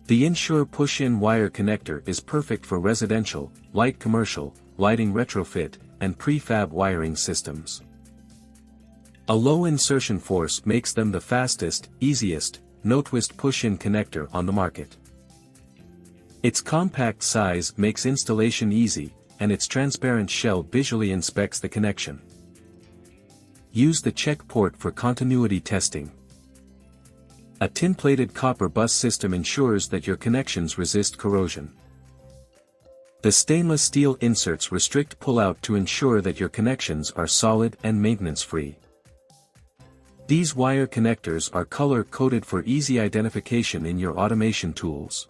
The Ensure push-in wire connector is perfect for residential, light commercial, lighting retrofit, and pre-fab wiring systems. A low insertion force makes them the fastest, easiest, no-twist push-in connector on the market. Its compact size makes installation easy, and its transparent shell visually inspects the connection. Use the check port for continuity testing. A tin-plated copper bus system ensures that your connections resist corrosion. The stainless steel inserts restrict pull-out to ensure that your connections are solid and maintenance-free. These wire connectors are color-coded for easy identification in your automation tools.